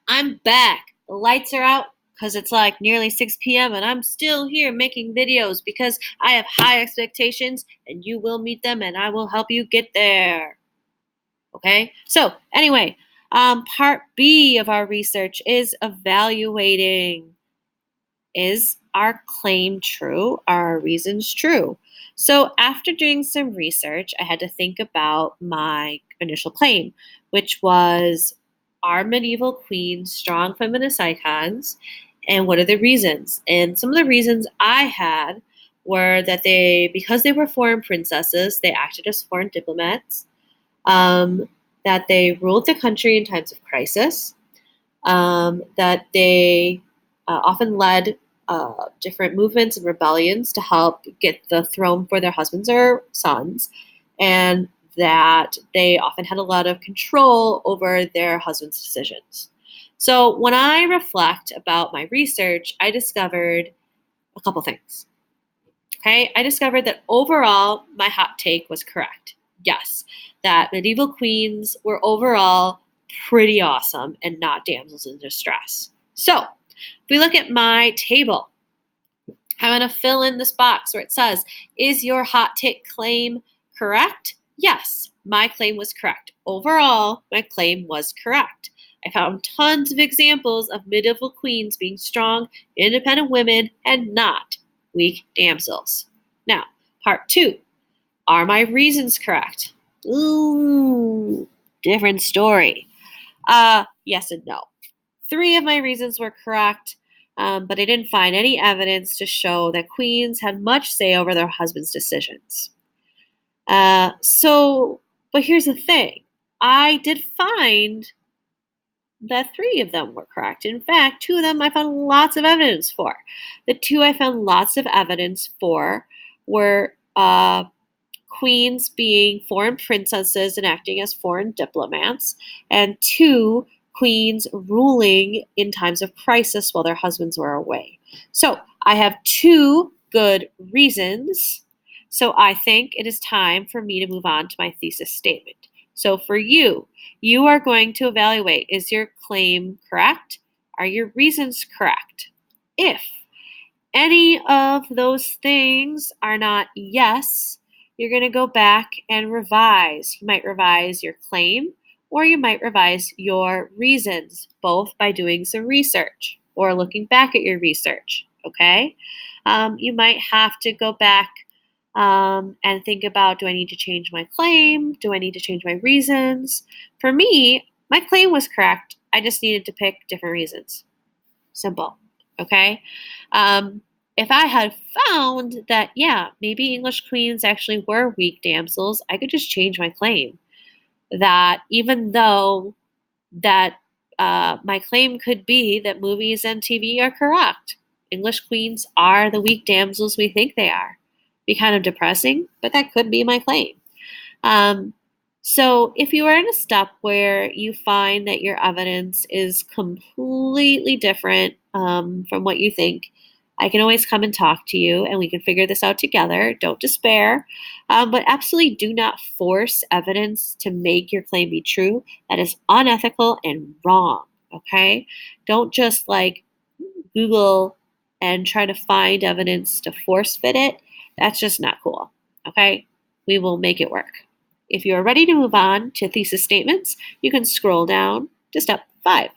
I'm back. The lights are out because it's like nearly 6 p.m. and I'm still here making videos because I have high expectations and you will meet them and I will help you get there. Okay? So, anyway, part B of our research is evaluating, is our claim true? Are our reasons true? So, after doing some research, I had to think about my initial claim, which was, are medieval queens strong feminist icons? And what are the reasons? And some of the reasons I had were that because they were foreign princesses, they acted as foreign diplomats, um, that they ruled the country in times of crisis, that they often led different movements and rebellions to help get the throne for their husbands or sons, and that they often had a lot of control over their husbands' decisions. So when I reflect about my research, I discovered a couple things. Okay, I discovered that overall my hot take was correct. Yes, that medieval queens were overall pretty awesome and not damsels in distress. So, if we look at my table, I'm going to fill in this box where it says, is your hot take claim correct? Yes, my claim was correct. Overall, my claim was correct. I found tons of examples of medieval queens being strong, independent women and not weak damsels. Now, part 2. Are my reasons correct? Ooh, different story. Yes and no. 3 of my reasons were correct, but I didn't find any evidence to show that queens had much say over their husbands' decisions. But here's the thing. I did find that 3 of them were correct. In fact, 2 of them I found lots of evidence for. The 2 I found lots of evidence for were queens being foreign princesses and acting as foreign diplomats, and 2 queens ruling in times of crisis while their husbands were away. So I have 2 good reasons. So I think it is time for me to move on to my thesis statement. So for you, you are going to evaluate, is your claim correct? Are your reasons correct? If any of those things are not yes, you're going to go back and revise. You might revise your claim or you might revise your reasons, both by doing some research or looking back at your research. Okay? You might have to go back and think about, do I need to change my claim? Do I need to change my reasons? For me, my claim was correct. I just needed to pick different reasons. Simple. Okay? If I had found that, yeah, maybe English queens actually were weak damsels, I could just change my claim. That even though that my claim could be that movies and TV are correct, English queens are the weak damsels we think they are. Be kind of depressing, but that could be my claim. Um, so, if you are in a step where you find that your evidence is completely different from what you think, I can always come and talk to you and we can figure this out together. Don't despair, but absolutely do not force evidence to make your claim be true. That is unethical and wrong. Okay? Don't just like Google and try to find evidence to force fit it. That's just not cool. Okay? We will make it work. If you are ready to move on to thesis statements, you can scroll down to step 5.